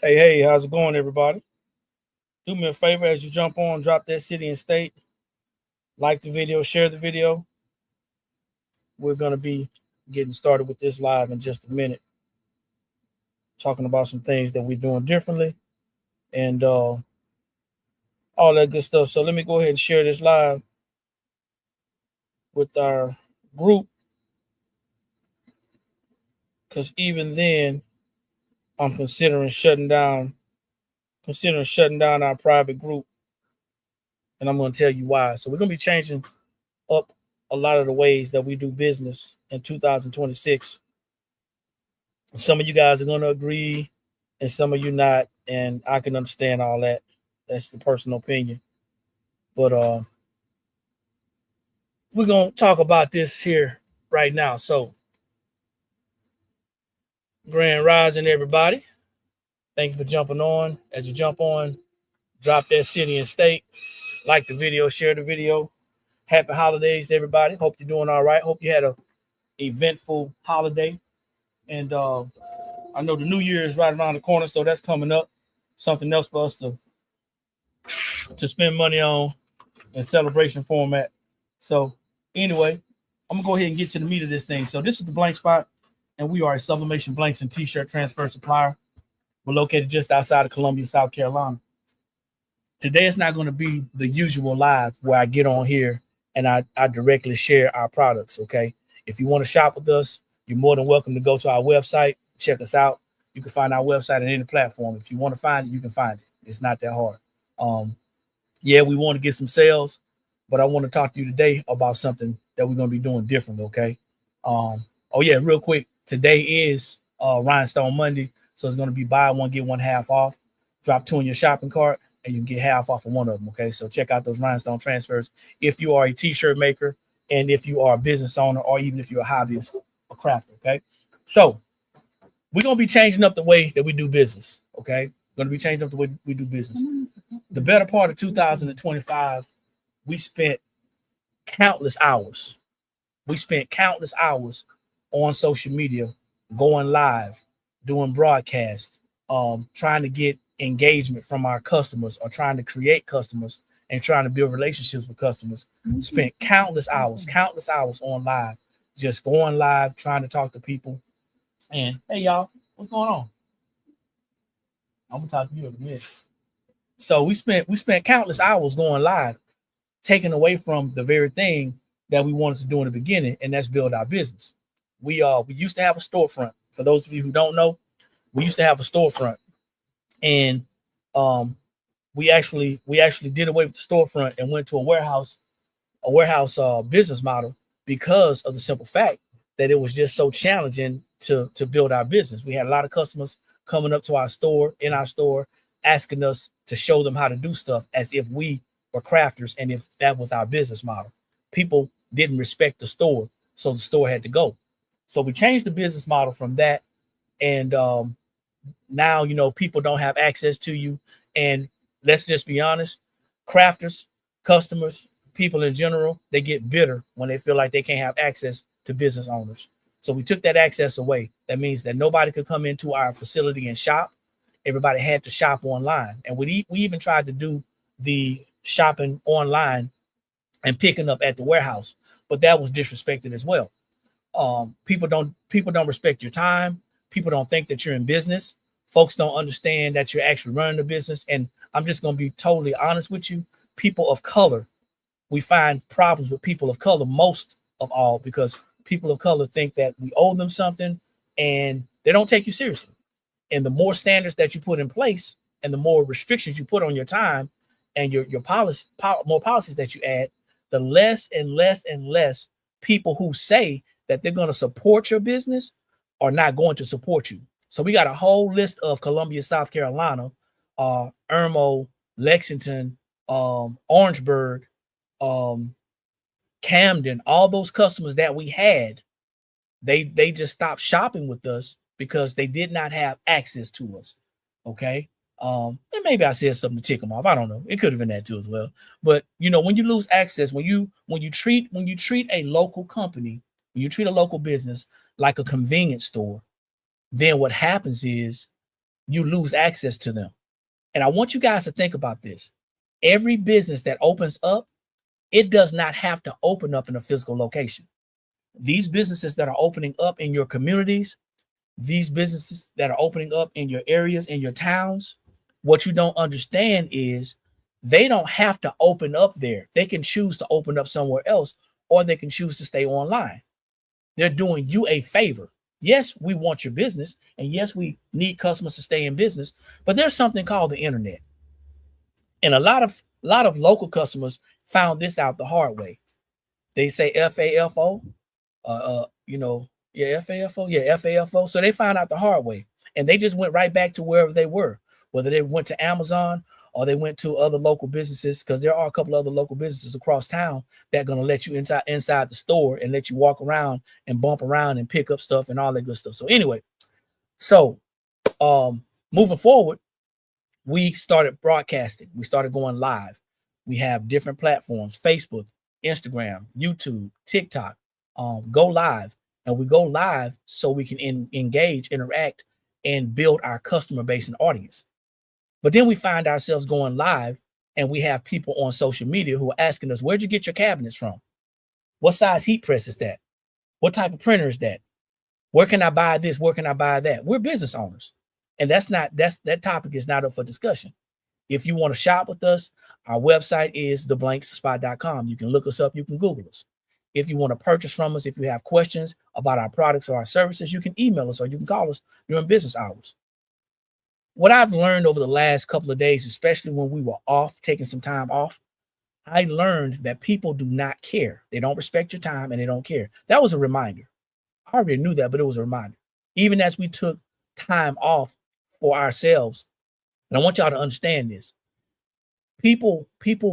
Hey, how's it going, everybody? Do me a favor as you jump on, drop that city and state, like the video, share the video. We're going to be getting started with this live in just a minute, talking about some things that we're doing differently and all that good stuff. So let me go ahead and share this live with our group because even then, I'm considering shutting down our private group, and I'm going to tell you why. So we're going to be changing up a lot of the ways that we do business in 2026. Some of you guys are going to agree, and some of you not, and I can understand all that. That's the personal opinion, but we're going to talk about this here right now. So, Grand Rising, everybody. Thank you for jumping on. As you jump on, drop that city and state, like the video, share the video. Happy holidays, everybody. Hope you're doing all right. Hope you had a eventful holiday, and I know the new year is right around the corner, so that's coming up. Something else for us to spend money on in celebration format. So anyway, I'm gonna go ahead and get to the meat of this thing. So this is the Blank Spot, and we are a sublimation blanks and t-shirt transfer supplier. We're located just outside of Columbia, South Carolina. Today it's not going to be the usual live where I get on here and I directly share our products. Okay. If you want to shop with us, you're more than welcome to go to our website, check us out. You can find our website on any platform. If you want to find it, you can find it. It's not that hard. Yeah, we want to get some sales, but I want to talk to you today about something that we're going to be doing differently. Okay. Oh yeah, real quick. Today is Rhinestone Monday, so it's going to be buy one get one half off. Drop two in your shopping cart, and you can get half off of one of them. Okay, so check out those Rhinestone transfers if you are a t-shirt maker, and if you are a business owner, or even if you're a hobbyist or crafter. Okay, so we're going to be changing up the way that we do business. Okay, going to be changing up the way we do business. The better part of 2025, we spent countless hours. We spent countless hours on social media, going live, doing broadcasts, trying to get engagement from our customers or trying to create customers and trying to build relationships with customers. Spent countless hours on live, just going live, trying to talk to people. And hey, y'all, what's going on? I'm gonna talk to you in a minute. So we spent countless hours going live, taking away from the very thing that we wanted to do in the beginning, and that's build our business. We used to have a storefront. For those of you who don't know, we used to have a storefront, and um, we actually did away with the storefront and went to a warehouse business model because of the simple fact that it was just so challenging to build our business. We had a lot of customers coming up to our store in our store asking us to show them how to do stuff as if we were crafters and if that was our business model. People didn't respect the store, so the store had to go. So we changed the business model from that, and now people don't have access to you. And let's just be honest, crafters, customers, people in general, they get bitter when they feel like they can't have access to business owners. So we took that access away. That means that nobody could come into our facility and shop. Everybody had to shop online, and we even tried to do the shopping online and picking up at the warehouse, but that was disrespected as well. People don't respect your time. People don't think that you're in business. Folks don't understand that you're actually running the business. And I'm just going to be totally honest with you. People of color, we find problems with people of color most of all because people of color think that we owe them something, and they don't take you seriously. And the more standards that you put in place and the more restrictions you put on your time and your policy, more policies that you add, the less and less and less people who say that they're going to support your business are not going to support you. So we got a whole list of Columbia, South Carolina, Irmo, Lexington, Orangeburg, um, Camden, all those customers that we had, they just stopped shopping with us because they did not have access to us. Okay. And maybe I said something to tick them off. I don't know. It could have been that too as well. But when you lose access, when you treat a local company, when you treat a local business like a convenience store, then what happens is you lose access to them. And I want you guys to think about this. Every business that opens up, it does not have to open up in a physical location. These businesses that are opening up in your communities, these businesses that are opening up in your areas, in your towns, what you don't understand is they don't have to open up there. They can choose to open up somewhere else, or they can choose to stay online. They're doing you a favor. Yes, we want your business, and yes, we need customers to stay in business, but there's something called the internet. And a lot of local customers found this out the hard way. They say FAFO, FAFO. So they found out the hard way, and they just went right back to wherever they were, whether they went to Amazon or they went to other local businesses, because there are a couple of other local businesses across town that are going to let you inside the store and let you walk around and bump around and pick up stuff and all that good stuff. So anyway, moving forward, we started broadcasting. We started going live. We have different platforms: Facebook, Instagram, YouTube, TikTok. Go live, and we go live so we can engage, interact, and build our customer base and audience. But then we find ourselves going live, and we have people on social media who are asking us, "Where'd you get your cabinets from? What size heat press is that? What type of printer is that? Where can I buy this? Where can I buy that?" We're business owners, and that topic is not up for discussion. If you want to shop with us, our website is theblankspot.com. You can look us up. You can Google us. If you want to purchase from us, if you have questions about our products or our services, you can email us or you can call us during business hours. What I've learned over the last couple of days, especially when we were off, taking some time off, I learned that people do not care. They don't respect your time, and they don't care. That was a reminder. I already knew that, but it was a reminder. Even as we took time off for ourselves, and I want y'all to understand this. People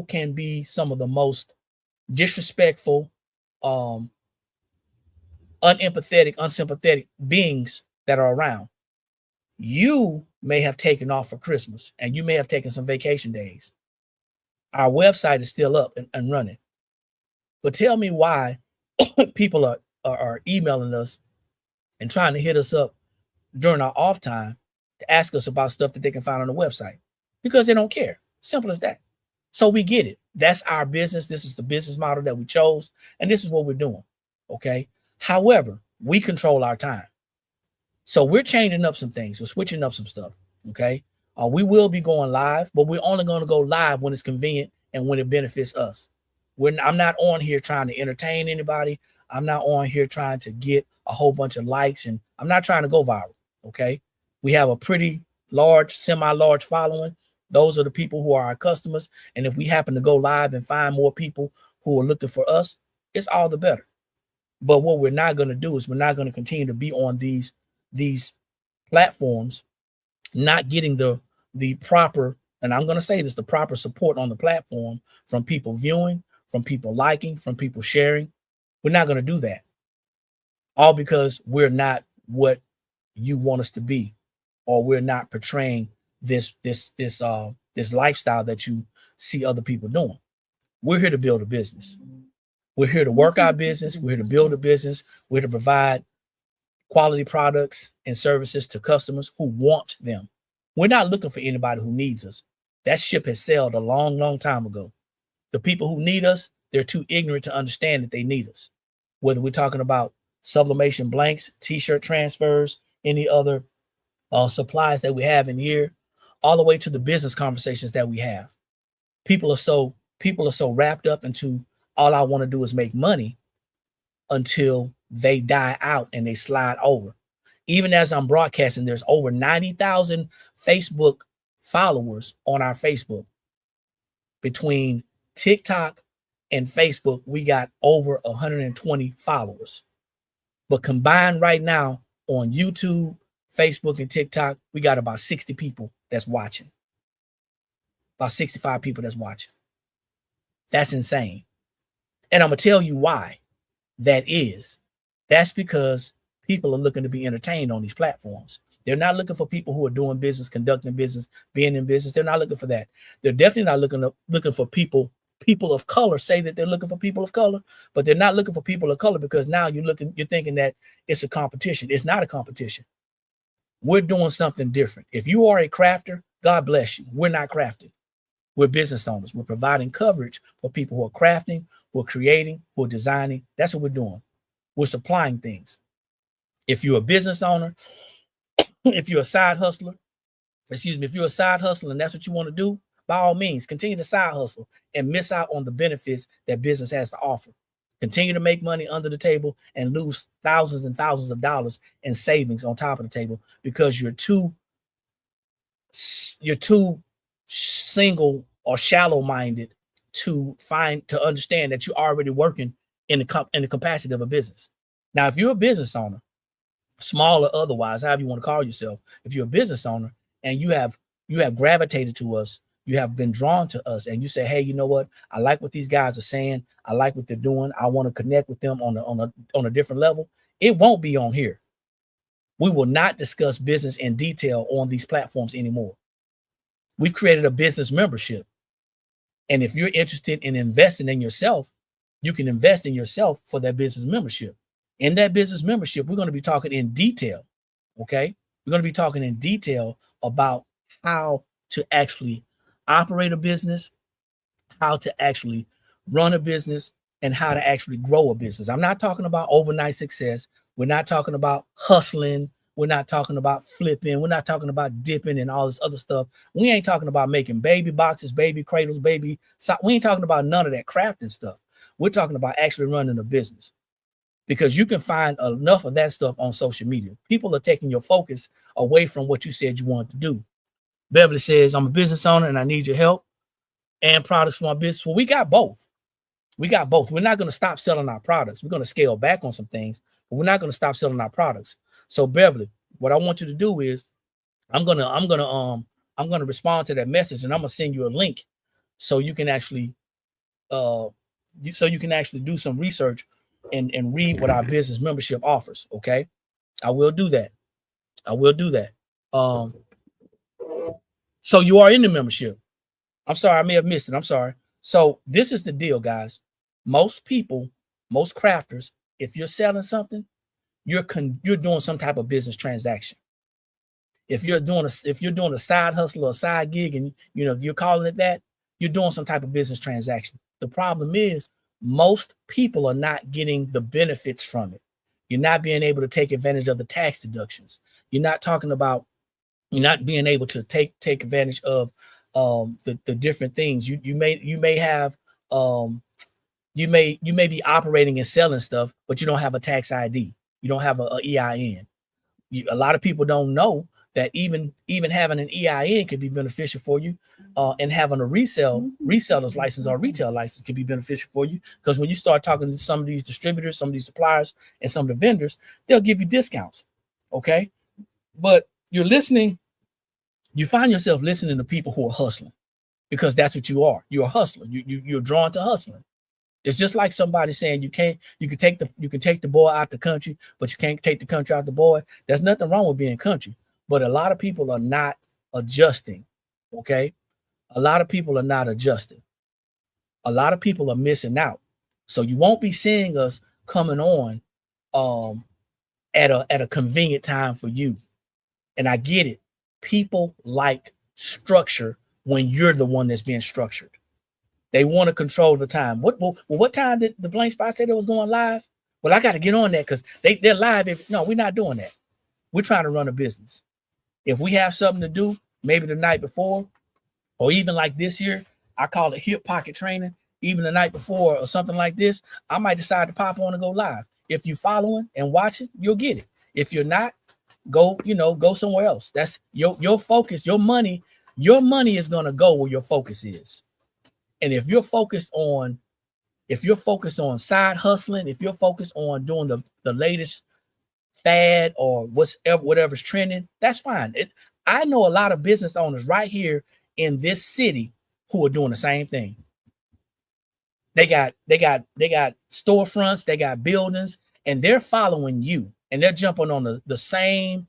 can be some of the most disrespectful, unempathetic, unsympathetic beings that are around. You may have taken off for Christmas, and you may have taken some vacation days. Our website is still up and running. But tell me why people are emailing us and trying to hit us up during our off time to ask us about stuff that they can find on the website, because they don't care. Simple as that. So we get it. That's our business. This is the business model that we chose, and this is what we're doing. Okay. However, we control our time. So we're changing up some things. We're switching up some stuff. Okay. We will be going live, but we're only going to go live when it's convenient and when it benefits us. I'm not on here trying to entertain anybody. I'm not on here trying to get a whole bunch of likes, and I'm not trying to go viral. Okay. We have a pretty large, semi-large following. Those are the people who are our customers. And if we happen to go live and find more people who are looking for us, it's all the better. But what we're not going to do is we're not going to continue to be on these platforms, not getting the proper, and I'm going to say this, the proper support on the platform from people viewing, from people liking, from people sharing. We're not going to do that. All because we're not what you want us to be, or we're not portraying this lifestyle that you see other people doing. We're here to build a business. We're here to work our business. We're here to build a business. We're here to provide quality products and services to customers who want them. We're not looking for anybody who needs us. That ship has sailed a long, long time ago. The people who need us, they're too ignorant to understand that they need us. Whether we're talking about sublimation blanks, t-shirt transfers, any other supplies that we have in here, all the way to the business conversations that we have. People are so wrapped up into all I want to do is make money until they die out and they slide over. Even as I'm broadcasting, there's over 90,000 Facebook followers on our Facebook. Between TikTok and Facebook, we got over 120 followers. But combined right now on YouTube, Facebook, and TikTok, we got about 60 people that's watching. About 65 people that's watching. That's insane. And I'm going to tell you why that is. That's because people are looking to be entertained on these platforms. They're not looking for people who are doing business, conducting business, being in business. They're not looking for that. They're definitely not looking for people of color. Say that they're looking for people of color, but they're not looking for people of color, because now you're thinking that it's a competition. It's not a competition. We're doing something different. If you are a crafter, God bless you. We're not crafting. We're business owners. We're providing coverage for people who are crafting, who are creating, who are designing. That's what we're doing. We're supplying things. If you're a business owner, if you're a side hustler, if you're a side hustler and that's what you want to do, by all means, continue to side hustle and miss out on the benefits that business has to offer. Continue to make money under the table and lose thousands and thousands of dollars in savings on top of the table because you're too single or shallow-minded to understand that you're already working in the capacity of a business. Now, if you're a business owner, small or otherwise, however you want to call yourself, if you're a business owner and you have gravitated to us, you have been drawn to us, and you say, hey, you know what? I like what these guys are saying. I like what they're doing. I want to connect with them on a different level. It won't be on here. We will not discuss business in detail on these platforms anymore. We've created a business membership. And if you're interested in investing in yourself, you can invest in yourself for that business membership. In that business membership, we're going to be talking in detail. Okay. We're going to be talking in detail about how to actually operate a business, how to actually run a business, and how to actually grow a business. I'm not talking about overnight success. We're not talking about hustling. We're not talking about flipping. We're not talking about dipping and all this other stuff. We ain't talking about making baby boxes, baby cradles, we ain't talking about none of that crafting stuff. We're talking about actually running a business, because you can find enough of that stuff on social media. People are taking your focus away from what you said you wanted to do. Beverly says, I'm a business owner and I need your help and products for my business. Well, we got both. We got both. We're not going to stop selling our products. We're going to scale back on some things, but we're not going to stop selling our products. So Beverly, what I want you to do is I'm going to respond to that message, and I'm going to send you a link so you can actually do some research and read what our business membership offers. Okay. I will do that. So you are in the membership. I'm sorry, I may have missed it. I'm sorry. So this is the deal, guys. Most people, most crafters, if you're selling something, you're doing some type of business transaction. If you're doing a side hustle or a side gig, and you're calling it that, you're doing some type of business transaction. The problem is most people are not getting the benefits from it. You're not being able to take advantage of the tax deductions. You're not being able to take advantage of the different things. You may be operating and selling stuff, but you don't have a tax ID. You don't have a EIN. A lot of people don't know that even having an EIN can be beneficial for you, and having a reseller's license or retail license can be beneficial for you, because when you start talking to some of these distributors, some of these suppliers, and some of the vendors, they'll give you discounts. Okay, but you find yourself listening to people who are hustling, because that's what you are. You're a hustler. You're drawn to hustling. It's just like somebody saying you can take the boy out the country, but you can't take the country out the boy. There's nothing wrong with being country, but a lot of people are not adjusting. Okay, a lot of people are not adjusting. A lot of people are missing out. So you won't be seeing us coming on at a convenient time for you. And I get it. People like structure when you're the one that's being structured. They want to control the time. What time did the Blank Spot say they was going live? Well, I got to get on that because they're live. No, we're not doing that. We're trying to run a business. If we have something to do, maybe the night before, or even like this year, I call it hip pocket training. Even the night before or something like this, I might decide to pop on and go live. If you're following and watching, you'll get it. If you're not, go somewhere else. That's your focus. Your money is gonna go where your focus is. And if you're focused on side hustling, if you're focused on doing the latest fad or whatever's trending, that's fine. I know a lot of business owners right here in this city who are doing the same thing. They got storefronts, they got buildings, and they're following you, and they're jumping on the same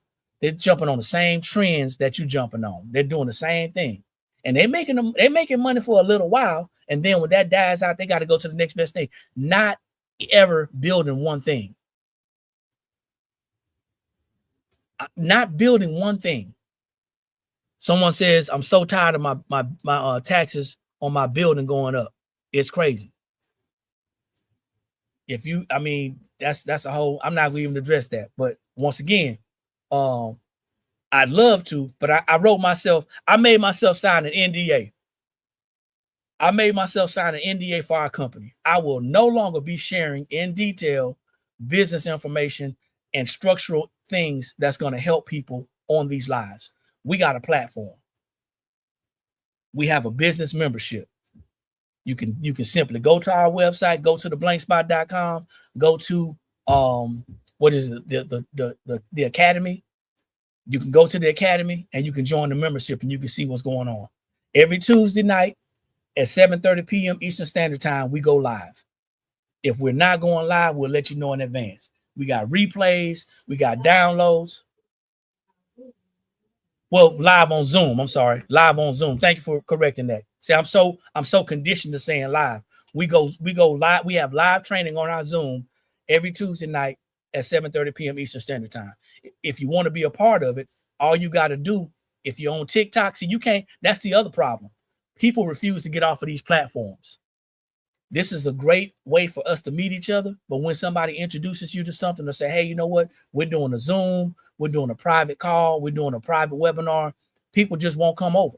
trends that you're jumping on. They're doing the same thing. And they're making money for a little while, and then when that dies out, they got to go to the next best thing. Not ever building one thing. not building one thing. Someone says, I'm so tired of my taxes on my building going up. It's crazy. If you, I mean, that's a whole, I'm not going to even address that. But once again, I'd love to, but I made myself sign an NDA. I made myself sign an NDA for our company. I will no longer be sharing in detail business information and structural things that's going to help people on these lives. We got a platform. We have a business membership. You can simply go to our website, go to theblankspot.com, go to what is it, the academy. You can go to the academy and you can join the membership and you can see what's going on. Every Tuesday night at 7:30 p.m. Eastern Standard Time, we go live. If we're not going live, we'll let you know in advance. We got replays, we got downloads. Well, live on Zoom. I'm sorry, live on Zoom. Thank you for correcting that. See, I'm so conditioned to saying live. We go live. We have live training on our Zoom every Tuesday night at 7:30 p.m. Eastern Standard Time. If you want to be a part of it, all you got to do, if you're on TikTok, see, you can't. That's the other problem. People refuse to get off of these platforms. This is a great way for us to meet each other. But when somebody introduces you to something to say, hey, you know what? We're doing a Zoom. We're doing a private call. We're doing a private webinar. People just won't come over.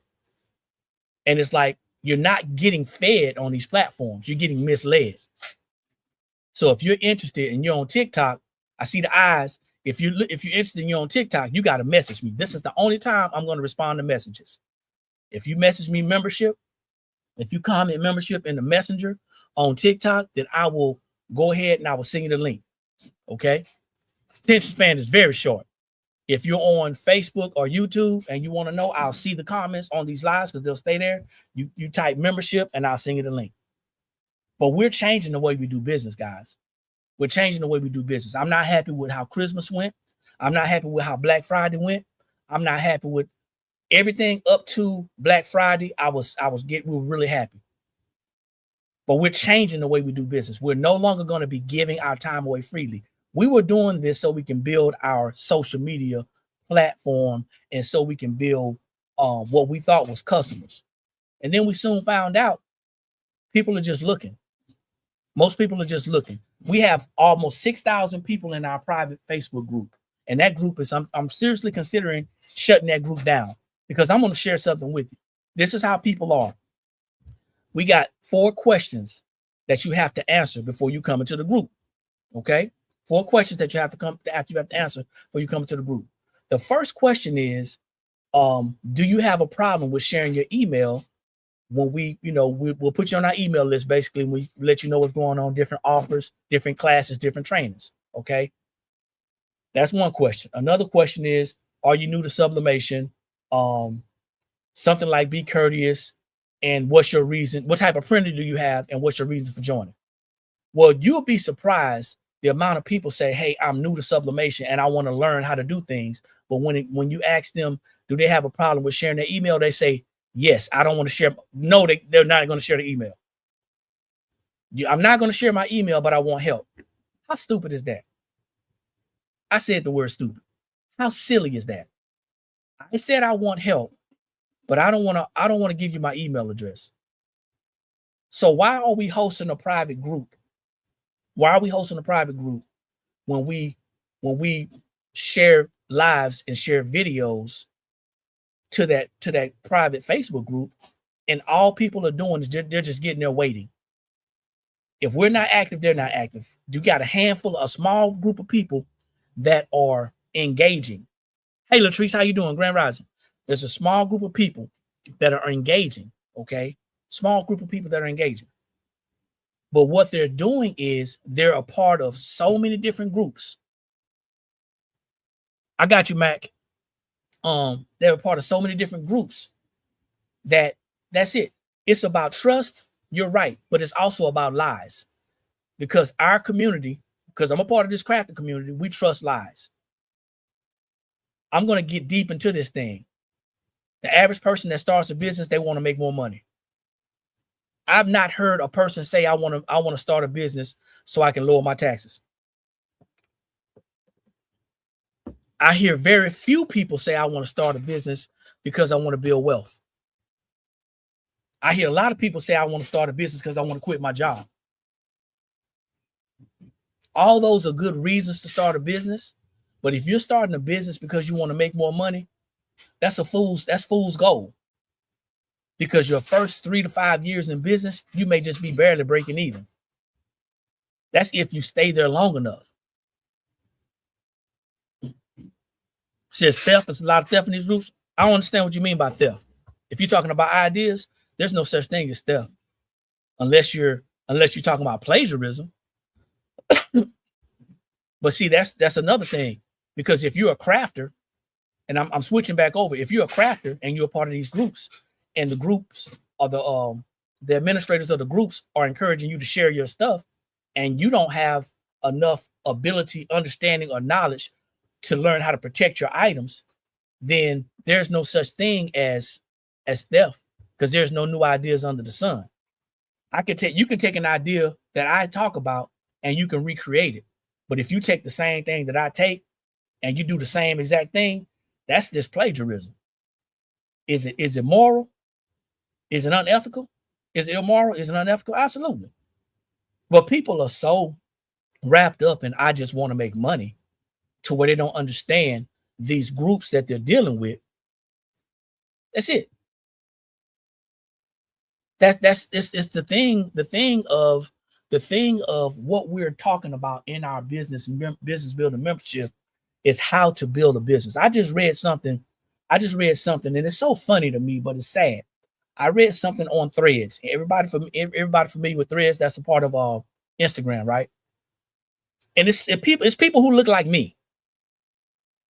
And it's like, you're not getting fed on these platforms. You're getting misled. So if you're interested and you're on TikTok, I see the eyes. If you're interested and you're on TikTok, you got to message me. This is the only time I'm going to respond to messages. If you message me membership, if you comment membership in the messenger on TikTok, then I will go ahead and I will send you the link. Okay. Attention span is very short. If you're on Facebook or YouTube and you want to know, I'll see the comments on these lives because they'll stay there. You type membership and I'll send you the link. But we're changing the way we do business, guys. We're changing the way we do business. I'm not happy with how Christmas went. I'm not happy with how Black Friday went. I'm not happy with everything up to Black Friday. We were really happy. But we're changing the way we do business. We're no longer going to be giving our time away freely. We were doing this so we can build our social media platform and so we can build what we thought was customers. And then we soon found out people are just looking. Most people are just looking. We have almost 6,000 people in our private Facebook group. And that group is, I'm seriously considering shutting that group down because I'm going to share something with you. This is how people are. We got 4 questions that you have to answer before you come into the group. Okay? 4 questions that you have to answer before you come into the group. The first question is, do you have a problem with sharing your email when we'll put you on our email list, basically, and we let you know what's going on, different offers, different classes, different trainings. Okay. That's one question. Another question is, are you new to sublimation? Something like be courteous. And what's your reason? What type of printer do you have? And what's your reason for joining? Well, you'll be surprised the amount of people say, hey, I'm new to sublimation and I want to learn how to do things. But when you ask them, do they have a problem with sharing their email? They say, yes, I don't want to share. No, they're not going to share the email. I'm not going to share my email, but I want help. How stupid is that? I said the word stupid. How silly is that? I said I want help, but I don't want to give you my email address. So why are we hosting a private group? Why are we hosting a private group when we share lives and share videos to that private Facebook group, and all people are doing is they're just getting there waiting? If we're not active, they're not active. You got a small group of people that are engaging. Hey, Latrice, how you doing? Grand Rising. There's a small group of people that are engaging, okay? Small group of people that are engaging. But what they're doing is they're a part of so many different groups. I got you, Mac. They're a part of so many different groups that's it. It's about trust. You're right. But it's also about lies. Because our community, because I'm a part of this crafting community, we trust lies. I'm going to get deep into this thing. The average person that starts a business, they want to make more money. I've not heard a person say, I want to start a business so I can lower my taxes. I hear very few people say, I want to start a business because I want to build wealth. I hear a lot of people say, I want to start a business because I want to quit my job. All those are good reasons to start a business. But if you're starting a business because you want to make more money, that's fool's gold. Because your first 3 to 5 years in business, you may just be barely breaking even. That's if you stay there long enough. Says theft. There's a lot of theft in these groups. I don't understand what you mean by theft. If you're talking about ideas, there's no such thing as theft, unless you're talking about plagiarism. But see, that's another thing, because if you're a crafter, and I'm switching back over, if you're a crafter and you're a part of these groups, and the groups are the administrators of the groups are encouraging you to share your stuff, and you don't have enough ability, understanding, or knowledge to learn how to protect your items, then there's no such thing as theft, because there's no new ideas under the sun. You can take an idea that I talk about and you can recreate it. But if you take the same thing that I take and you do the same exact thing, that's just plagiarism. Is it moral? Is it unethical? Is it immoral? Is it unethical? Absolutely. But people are so wrapped up in, I just want to make money, to where they don't understand these groups that they're dealing with. That's it. It's the thing of what we're talking about in our business building membership is how to build a business. I just read something, and it's so funny to me, but it's sad. I read something on Threads. Everybody familiar with Threads? That's a part of Instagram, right? And it's people who look like me.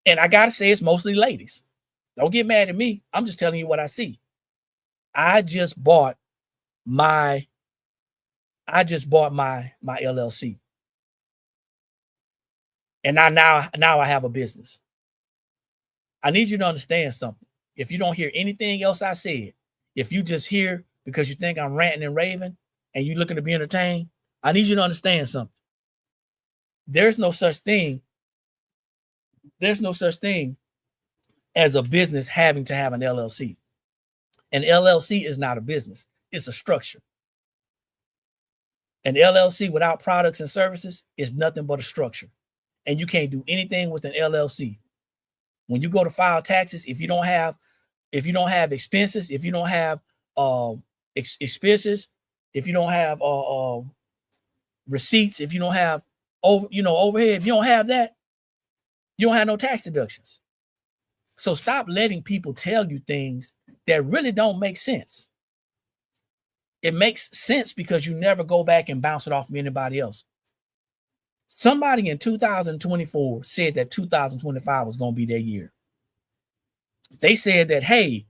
And I gotta say, it's mostly ladies. Don't get mad at me. I'm just telling you what I see. I just bought my LLC. And now I have a business. I need you to understand something. If you don't hear anything else I said, if you just hear because you think I'm ranting and raving and you looking to be entertained, I need you to understand something. There's no such thing as a business having to have an LLC. An LLC is not a business. It's a structure. An LLC without products and services is nothing but a structure. And you can't do anything with an LLC. When you go to file taxes, if you don't have expenses, if you don't have expenses, if you don't have receipts, if you don't have overhead, if you don't have that, you don't have no tax deductions. So stop letting people tell you things that really don't make sense. It makes sense because you never go back and bounce it off of anybody else. Somebody in 2024 said that 2025 was going to be their year. They said that, hey,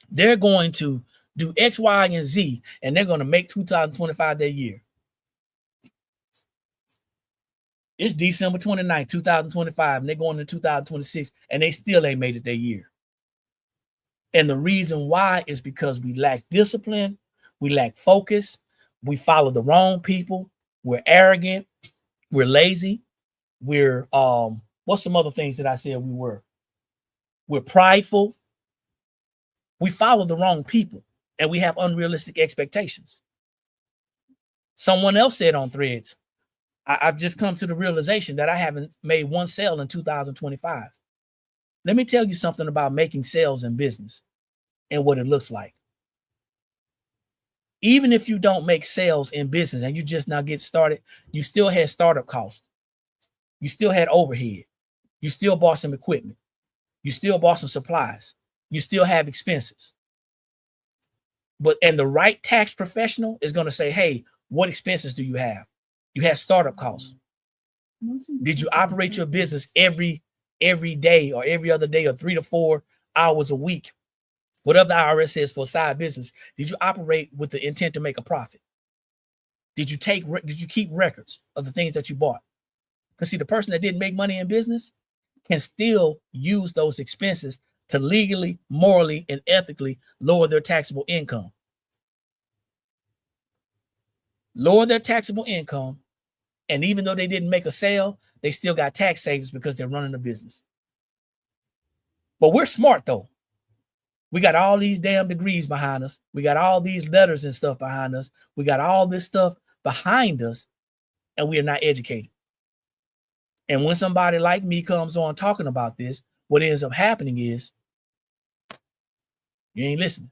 they're going to do X, Y, and Z, and they're going to make 2025 their year. It's December 29th, 2025, and they're going into 2026, and they still ain't made it their year. And the reason why is because we lack discipline, we lack focus, we follow the wrong people, we're arrogant, we're lazy, we're what's some other things that I said we were? We're prideful. We follow the wrong people, and we have unrealistic expectations. Someone else said on Threads, I've just come to the realization that I haven't made one sale in 2025. Let me tell you something about making sales in business and what it looks like. Even if you don't make sales in business and you just now get started, you still had startup costs. You still had overhead. You still bought some equipment. You still bought some supplies. You still have expenses. And the right tax professional is going to say, hey, what expenses do you have? You had startup costs. Did you operate your business every day or every other day or 3 to 4 hours a week? Whatever the IRS says for a side business, did you operate with the intent to make a profit? Did you keep records of the things that you bought? Because see, the person that didn't make money in business can still use those expenses to legally, morally, and ethically lower their taxable income. Lower their taxable income, and even though they didn't make a sale, they still got tax savings because they're running a business. But we're smart though. We got all these damn degrees behind us. We got all these letters and stuff behind us. We got all this stuff behind us, and we are not educated. And when somebody like me comes on talking about this, what ends up happening is you ain't listening.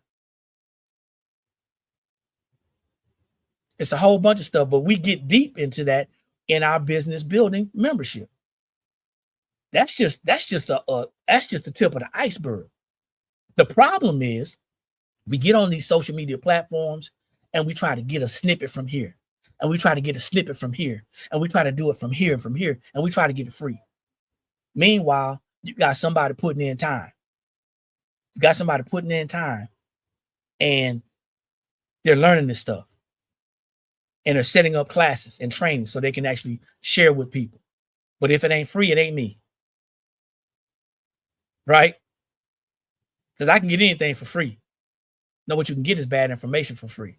It's a whole bunch of stuff, but we get deep into that in our business building membership. That's just the tip of the iceberg. The problem is we get on these social media platforms and we try to get a snippet from here, and we try to get a snippet from here, and we try to do it from here and from here, and we try to get it free. Meanwhile, you got somebody putting in time. You got somebody putting in time, and they're learning this stuff, and they're setting up classes and training so they can actually share with people. But if it ain't free, it ain't me. Right? Because I can get anything for free. No, what you can get is bad information for free.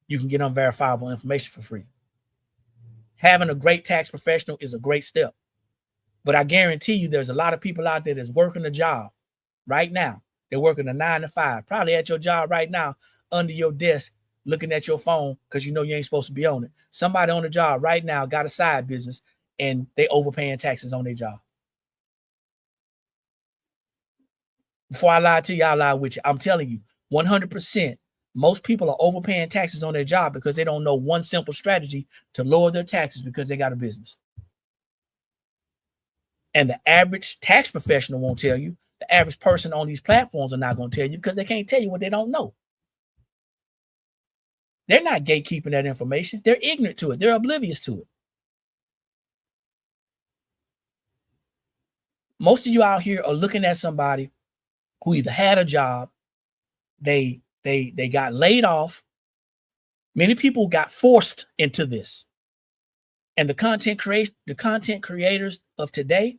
You can get unverifiable information for free. Having a great tax professional is a great step. But I guarantee you there's a lot of people out there that's working a job right now. They're working a 9 to 5, probably at your job right now, under your desk, looking at your phone because you know you ain't supposed to be on it. Somebody on the job right now got a side business and they overpaying taxes on their job. Before I lie to you, I'll lie with you. I'm telling you, 100%, most people are overpaying taxes on their job because they don't know one simple strategy to lower their taxes because they got a business. And the average tax professional won't tell you. The average person on these platforms are not going to tell you because they can't tell you what they don't know. They're not gatekeeping that information. They're ignorant to it. They're oblivious to it. Most of you out here are looking at somebody who either had a job, they got laid off. Many people got forced into this. And the content creators of today,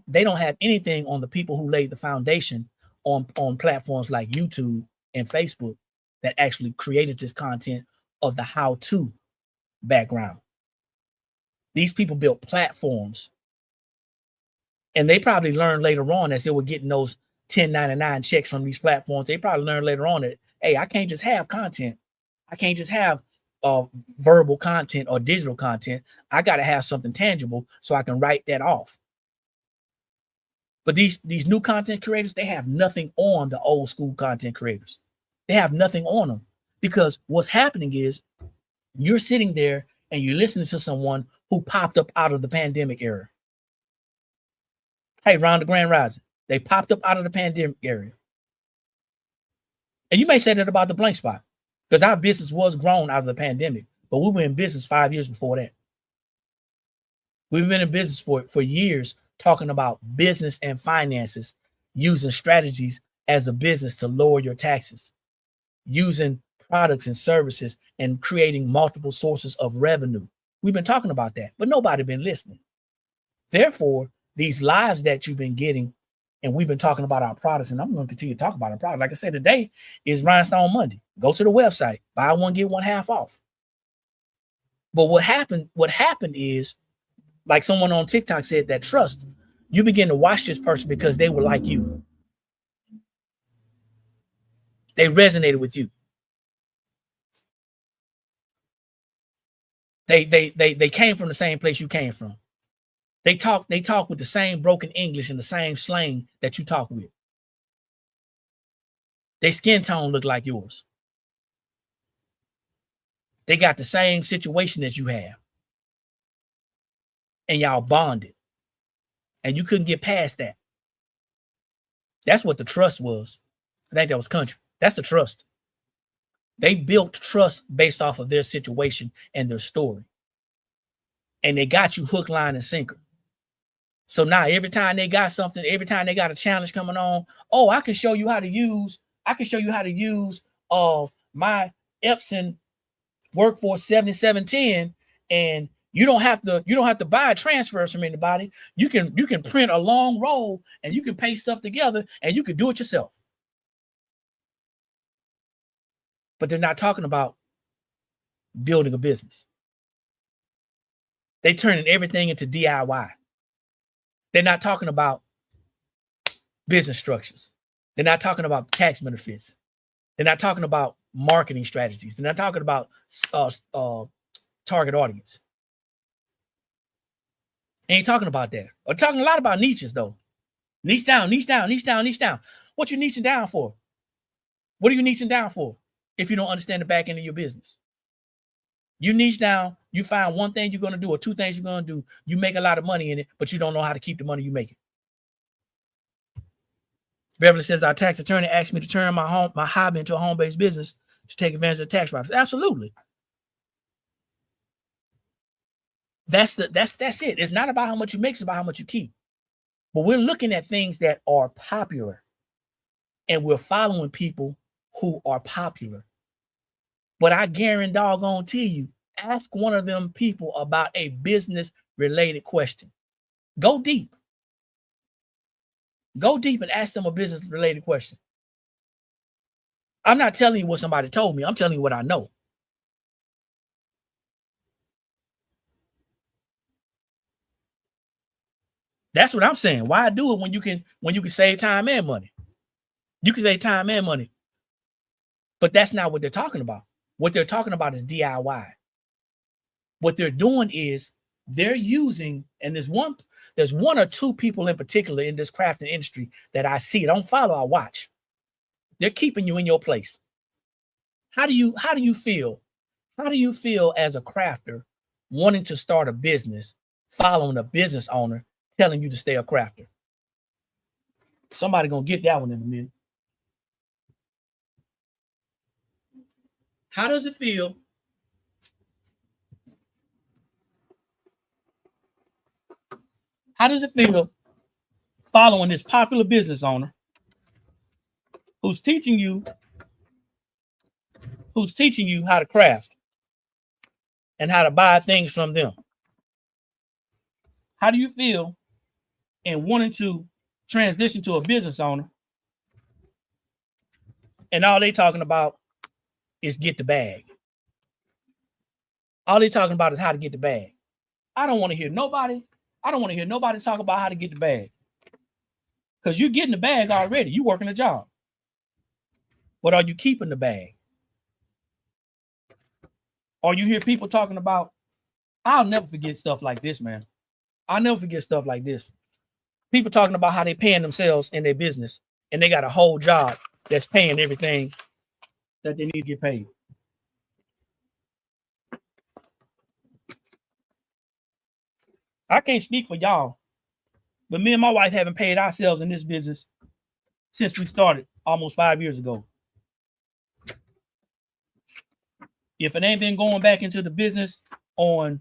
they don't have anything on the people who laid the foundation on platforms like YouTube and Facebook that actually created this content of the how-to background. These people built platforms, and they probably learned later on as they were getting those 1099 checks from these platforms. They probably learned later on that, hey, I can't just have content. I can't just have verbal content or digital content. I got to have something tangible so I can write that off. But these new content creators, they have nothing on the old school content creators. They have nothing on them because what's happening is you're sitting there and you're listening to someone who popped up out of the pandemic era. Hey, Ron the Grand Rising. They popped up out of the pandemic area. And you may say that about the Blank Spot because our business was grown out of the pandemic, but we were in business 5 years before that. We've been in business for years talking about business and finances, using strategies as a business to lower your taxes, using products and services and creating multiple sources of revenue. We've been talking about that, but nobody been listening. Therefore, these lives that you've been getting, and we've been talking about our products, and I'm going to continue to talk about our product. Like I said, today is Rhinestone Monday. Go to the website, buy one, get one half off. But what happened is, like someone on TikTok said, that trust, you begin to watch this person because they were like you. They resonated with you. They came from the same place you came from. They talk with the same broken English and the same slang that you talk with. Their skin tone look like yours. They got the same situation that you have. And y'all bonded. And you couldn't get past that. That's what the trust was. I think that was country. That's the trust. They built trust based off of their situation and their story. And they got you hook, line, and sinker. So now every time they got something, every time they got a challenge coming on, oh, I can show you how to use my Epson Workforce 7710, and you don't have to buy transfers from anybody. You can print a long roll and you can paste stuff together and you can do it yourself. But they're not talking about building a business. They're turning everything into DIY. They're not talking about business structures. They're not talking about tax benefits. They're not talking about marketing strategies. They're not talking about target audience. Ain't talking about that. We're talking a lot about niches, though. Niche down, niche down, niche down, niche down. What you niching down for? What are you niching down for if you don't understand the back end of your business? You niche down, you find one thing you're going to do or two things you're going to do. You make a lot of money in it, but you don't know how to keep the money you make it. Beverly says, our tax attorney asked me to turn my hobby into a home-based business to take advantage of the tax write-offs. Absolutely. That's it. It's not about how much you make, it's about how much you keep. But we're looking at things that are popular, and we're following people who are popular. But I guarantee you, ask one of them people about a business-related question. Go deep. Go deep and ask them a business-related question. I'm not telling you what somebody told me. I'm telling you what I know. That's what I'm saying. Why do it when you can save time and money? You can save time and money. But that's not what they're talking about. What they're talking about is DIY. What they're doing is they're using, and there's one or two people in particular in this crafting industry that I see. Don't follow, I watch. They're keeping you in your place. How do you feel? How do you feel as a crafter wanting to start a business, following a business owner telling you to stay a crafter? Somebody gonna get that one in a minute. How does it feel? How does it feel following this popular business owner who's teaching you how to craft and how to buy things from them? How do you feel in wanting to transition to a business owner and all they talking about is get the bag? All they talking about is how to get the bag. I don't want to hear nobody talk about how to get the bag. Because you're getting the bag already. You working a job. But are you keeping the bag? Or you hear people talking about, I'll never forget stuff like this, man. I'll never forget stuff like this. People talking about how they paying themselves in their business, and they got a whole job that's paying everything that they need to get paid. I can't speak for y'all, but me and my wife haven't paid ourselves in this business since we started almost 5 years ago. If it ain't been going back into the business on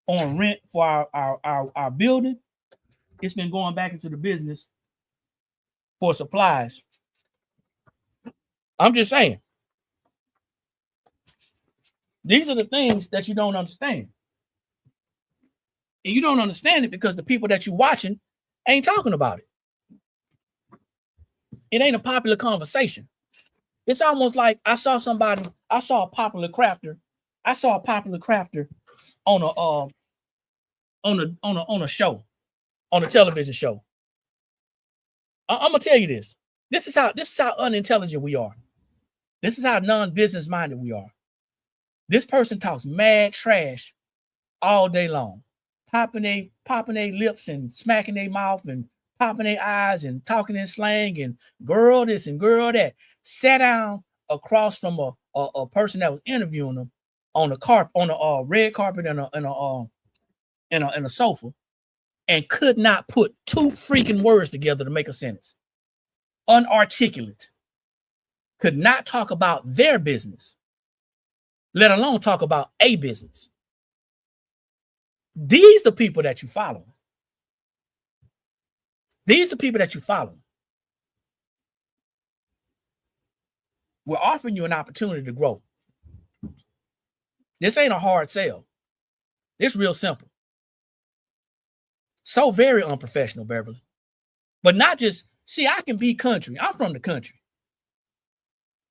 rent for our building, it's been going back into the business for supplies. I'm just saying. These are the things that you don't understand. And you don't understand it because the people that you're watching ain't talking about it. It ain't a popular conversation. It's almost like I saw a popular crafter on a show, on a television show. I'm gonna tell you this. This is how unintelligent we are. This is how non-business minded we are. This person talks mad trash all day long, popping their lips and smacking their mouth and popping their eyes and talking in slang and girl this and girl that. Sat down across from a person that was interviewing them on a red carpet and a sofa, and could not put two freaking words together to make a sentence. Unarticulate. Could not talk about their business, let alone talk about a business. These are the people that you follow. These are the people that you follow. We're offering you an opportunity to grow. This ain't a hard sell. It's real simple. So very unprofessional, Beverly. But not just, see, I can be country. I'm from the country.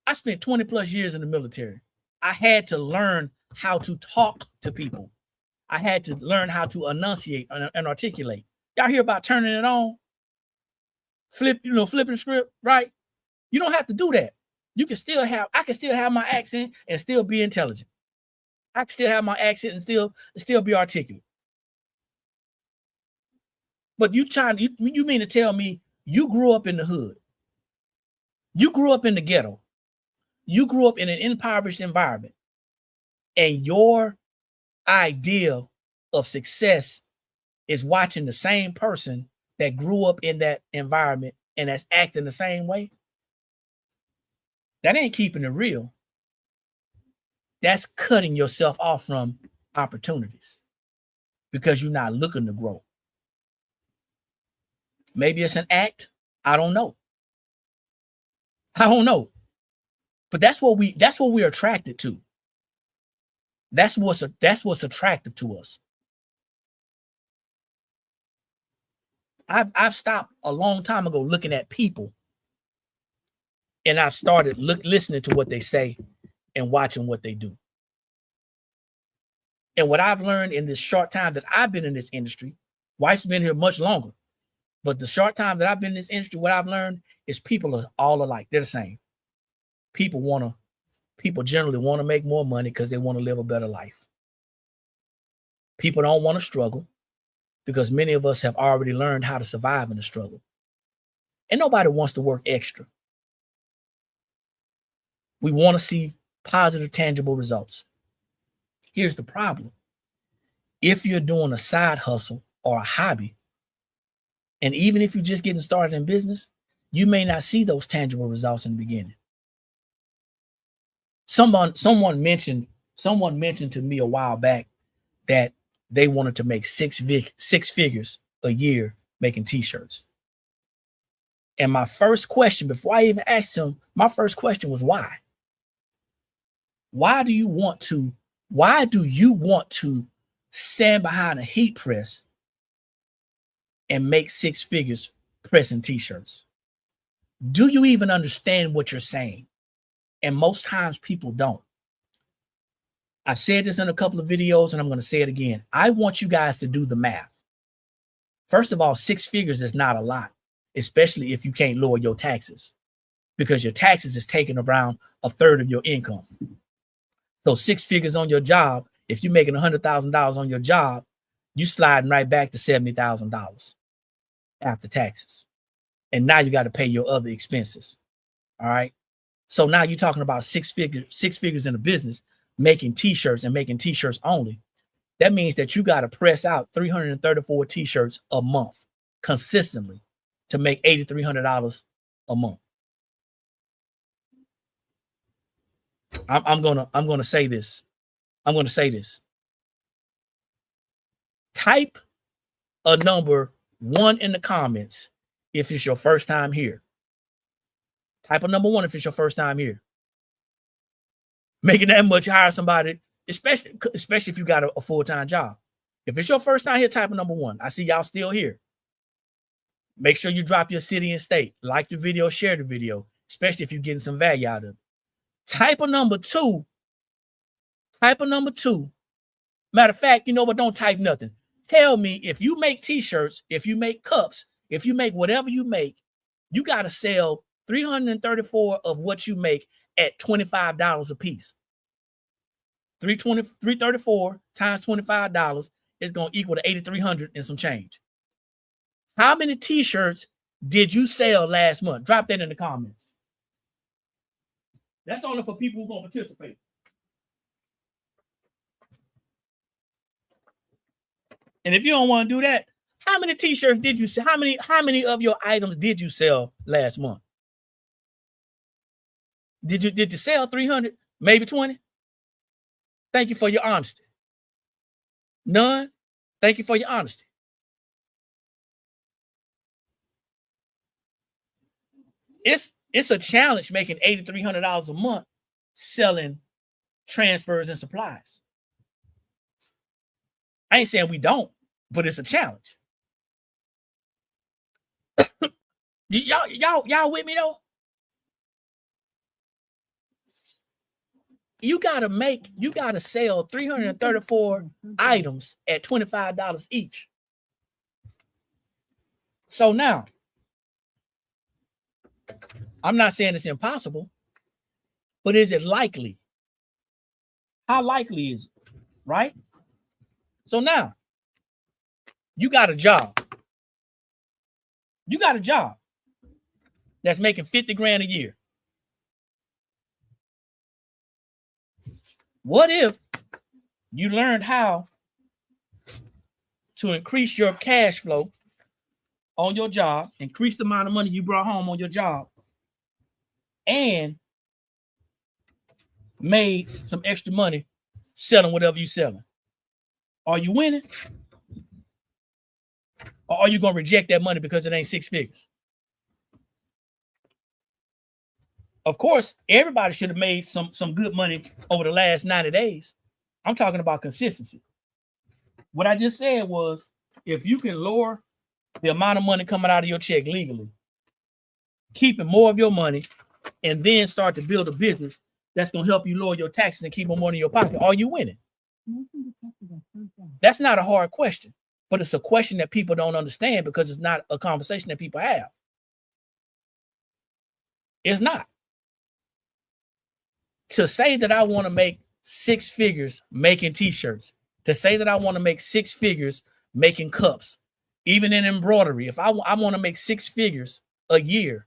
I spent 20 plus years in the military. I had to learn how to talk to people. I had to learn how to enunciate and articulate. Y'all hear about turning it on? flipping the script, right? You don't have to do that. I can still have my accent and still be intelligent. I can still have my accent and still be articulate. But you mean to tell me you grew up in the hood? You grew up in the ghetto. You grew up in an impoverished environment. And your idea of success is watching the same person that grew up in that environment and that's acting the same way? That ain't keeping it real. That's cutting yourself off from opportunities because you're not looking to grow. Maybe it's an act. I don't know. But that's what we're attracted to. That's what's attractive to us. I've stopped a long time ago looking at people, and I've started listening to what they say and watching what they do. And what I've learned in this short time that I've been in this industry, wife's been here much longer, but the short time that I've been in this industry, what I've learned is people are all alike. They're the same. People generally want to make more money because they want to live a better life. People don't want to struggle because many of us have already learned how to survive in the struggle. And nobody wants to work extra. We want to see positive, tangible results. Here's the problem. If you're doing a side hustle or a hobby, and even if you're just getting started in business, you may not see those tangible results in the beginning. Someone mentioned to me a while back that they wanted to make six figures a year making t-shirts. And my first question, before I even asked him, my first question was why? Why do you want to stand behind a heat press and make six figures pressing t-shirts? Do you even understand what you're saying? And most times people don't. I said this in a couple of videos and I'm going to say it again. I want you guys to do the math. First of all, 6 figures is not a lot, especially if you can't lower your taxes, because your taxes is taking around a third of your income. So 6 figures on your job, if you're making $100,000 on your job, you sliding right back to $70,000 after taxes. And now you got to pay your other expenses. All right. So now you're talking about six figures in a business, making t-shirts and making t-shirts only. That means that you got to press out 334 t-shirts a month consistently to make $8,300 a month. I'm gonna say this. Type a number 1 in the comments if it's your first time here. Type a number 1 if it's your first time here. Making that much, hire somebody, especially if you got a full-time job. If it's your first time here, type a number 1. I see y'all still here. Make sure you drop your city and state. Like the video, share the video, especially if you're getting some value out of it. Type a number 2. Matter of fact, you know what? Don't type nothing. Tell me if you make t-shirts, if you make cups, if you make whatever you make, you got to sell 334 of what you make at $25 a piece. 334 times $25 is going to equal to $8,300 and some change. How many t-shirts did you sell last month? Drop that in the comments. That's only for people who are going to participate. And if you don't want to do that, how many t-shirts did you sell? How many of your items did you sell last month? Did you sell 300? Maybe 20? Thank you for your honesty. None? Thank you for your honesty. It's a challenge making $8,300 a month selling transfers and supplies. I ain't saying we don't, but it's a challenge. Y'all with me though? You gotta sell 334 items at $25 each. So now, I'm not saying it's impossible, but is it likely? How likely is it? Right? So now you got a job. You got a job that's making 50 grand a year. What if you learned how to increase your cash flow on your job, increase the amount of money you brought home on your job, and made some extra money selling whatever you're selling? Are you winning? Or are you going to reject that money because it ain't six figures? Of course, everybody should have made some good money over the last 90 days. I'm talking about consistency. What I just said was, if you can lower the amount of money coming out of your check legally, keeping more of your money, and then start to build a business that's going to help you lower your taxes and keep more money in your pocket, are you winning? That's not a hard question, but it's a question that people don't understand because it's not a conversation that people have. It's not. To say that I want to make six figures making t-shirts, to say that I want to make six figures making cups, even in embroidery, if I want to make six figures a year,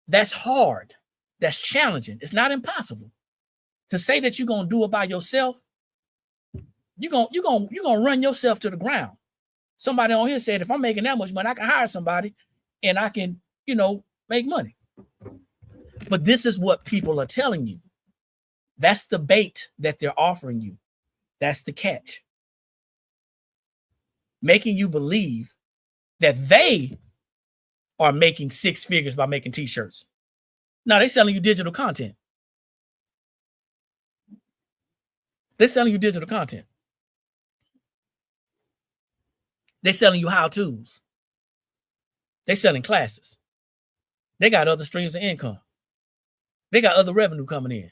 that's hard. That's challenging. It's not impossible. To say that you're going to do it by yourself, you're gonna run yourself to the ground. Somebody on here said, if I'm making that much money, I can hire somebody and I can, make money. But this is what people are telling you. That's the bait that they're offering you. That's the catch. Making you believe that they are making six figures by making t-shirts. No, they're selling you digital content. They're selling you digital content. They're selling you how-tos. They're selling classes. They got other streams of income. They got other revenue coming in.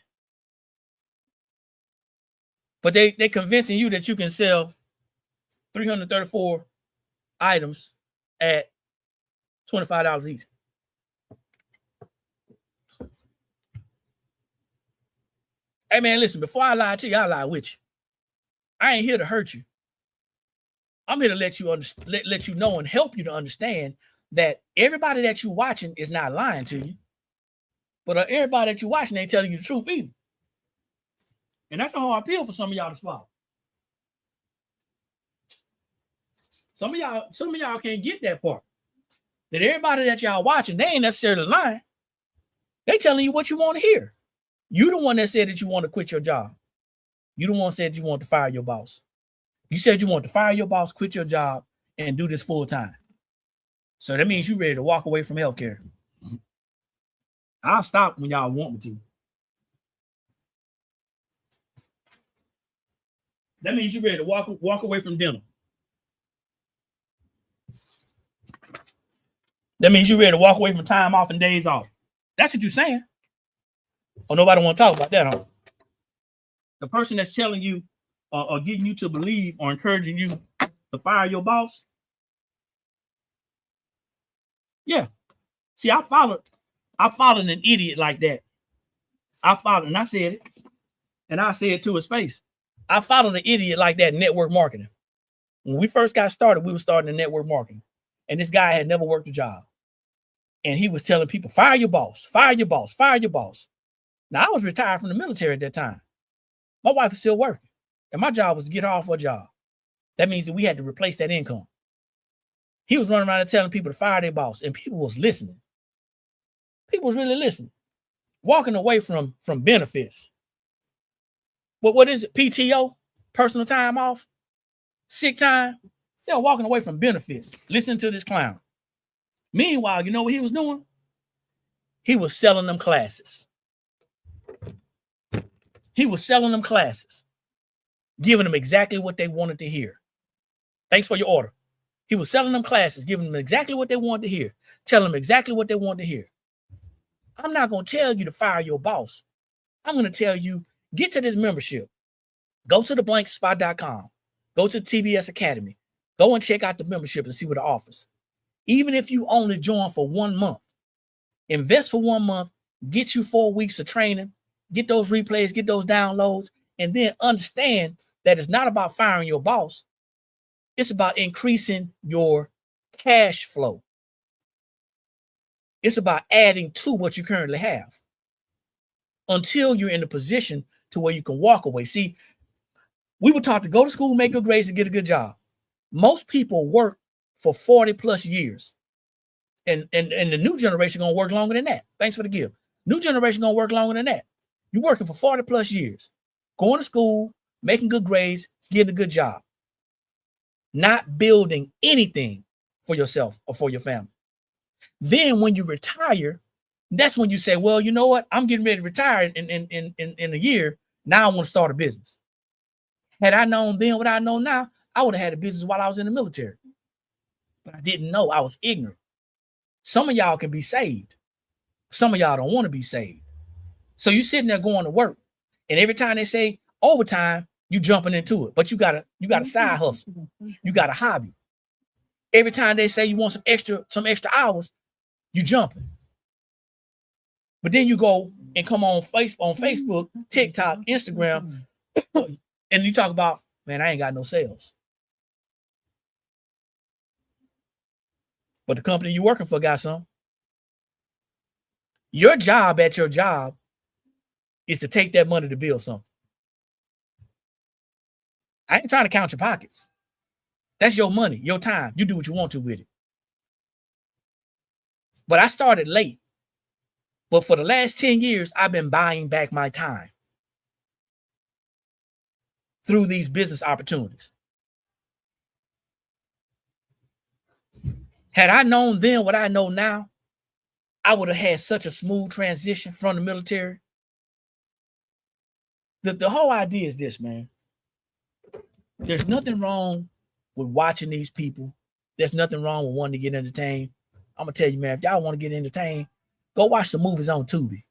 But they're convincing you that you can sell 334 items at $25 each. Hey, man, listen, before I lie to you, I lie with you. I ain't here to hurt you. I'm here to let you know and help you to understand that everybody that you're watching is not lying to you. But everybody that you're watching ain't telling you the truth either. And that's a hard pill for some of y'all to swallow. Some of y'all can't get that part. That everybody that y'all watching, they ain't necessarily lying. They telling you what you want to hear. You the one that said that you want to quit your job. You the one that said you want to fire your boss. You said you want to fire your boss, quit your job, and do this full time. So that means you're ready to walk away from healthcare. I'll stop when y'all want me to. That means you're ready to walk away from dinner. That means you're ready to walk away from time off and days off. That's what you're saying. Oh, nobody want to talk about that, huh? The person that's telling you or getting you to believe or encouraging you to fire your boss. Yeah. See, I followed an idiot like that. And I said it. And I said it to his face. I followed an idiot like that in network marketing. When we first got started, we were starting in network marketing. And this guy had never worked a job. And he was telling people, fire your boss, fire your boss, fire your boss. Now, I was retired from the military at that time. My wife was still working. And my job was to get her off her job. That means that we had to replace that income. He was running around and telling people to fire their boss. And people was listening. People was really listening. Walking away from benefits. But what is it? PTO? Personal time off? Sick time? They're walking away from benefits. Listening to this clown. Meanwhile, you know what he was doing? He was selling them classes. He was selling them classes. Giving them exactly what they wanted to hear. Thanks for your order. He was selling them classes, giving them exactly what they wanted to hear. Telling them exactly what they wanted to hear. I'm not going to tell you to fire your boss. I'm going to tell you, get to this membership. Go to theblankspot.com. Go to TBS Academy. Go and check out the membership and see what it offers. Even if you only join for 1 month, Invest for 1 month, get you 4 weeks of training, get those replays, get those downloads, and then understand that it's not about firing your boss. It's about increasing your cash flow. It's about adding to what you currently have until you're in a position to where you can walk away. See, we were taught to go to school, make good grades, and get a good job. Most people work for 40 plus years. And the new generation gonna work longer than that. Thanks for the gift. New generation gonna work longer than that. You're working for 40 plus years, going to school, making good grades, getting a good job, not building anything for yourself or for your family. Then when you retire, that's when you say, well, you know what? I'm getting ready to retire in a year. Now I want to start a business. Had I known then what I know now, I would have had a business while I was in the military. But I didn't know. I was ignorant. Some of y'all can be saved. Some of y'all don't want to be saved. So you sitting there going to work, and every time they say overtime, you jumping into it. But you got a side hustle. You got a hobby. Every time they say you want some extra hours, you jumping. But then you go and come on Facebook, TikTok, Instagram, and you talk about, man, I ain't got no sales. But the company you're working for got some. Your job at your job is to take that money to build something. I ain't trying to count your pockets. That's your money, your time. You do what you want to with it. But I started late. But for the last 10 years, I've been buying back my time through these business opportunities. Had I known then what I know now, I would have had such a smooth transition from the military. The whole idea is this, man. There's nothing wrong with watching these people. There's nothing wrong with wanting to get entertained. I'm going to tell you, man, if y'all want to get entertained, go watch some movies on Tubi.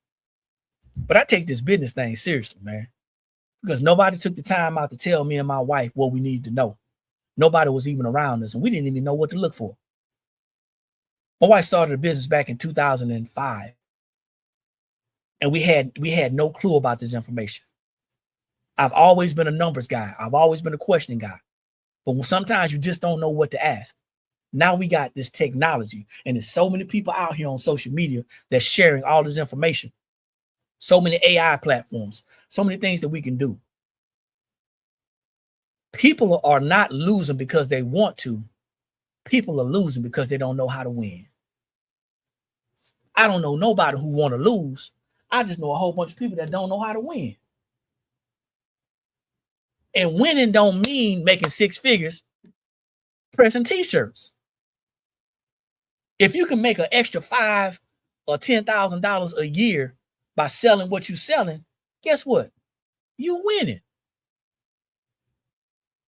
But I take this business thing seriously, man, because nobody took the time out to tell me and my wife what we needed to know. Nobody was even around us, and we didn't even know what to look for. My wife started a business back in 2005, and we had no clue about this information. I've always been a numbers guy. I've always been a questioning guy. But sometimes you just don't know what to ask. Now we got this technology, and there's so many people out here on social media that's sharing all this information. So many AI platforms, so many things that we can do. People are not losing because they want to. People are losing because they don't know how to win. I don't know nobody who want to lose. I just know a whole bunch of people that don't know how to win. And winning don't mean making 6 figures pressing t-shirts. If you can make an extra $5,000 or $10,000 a year by selling what you're selling, guess what? You winning.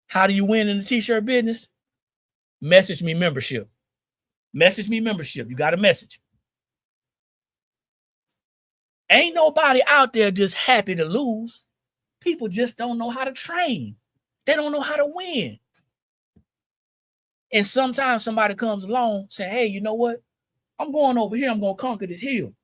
How do you win in the t-shirt business? Message me membership. Message me membership. You got a message. Ain't nobody out there just happy to lose. People just don't know how to train. They don't know how to win. And sometimes somebody comes along saying, hey, you know what? I'm going over here. I'm going to conquer this hill.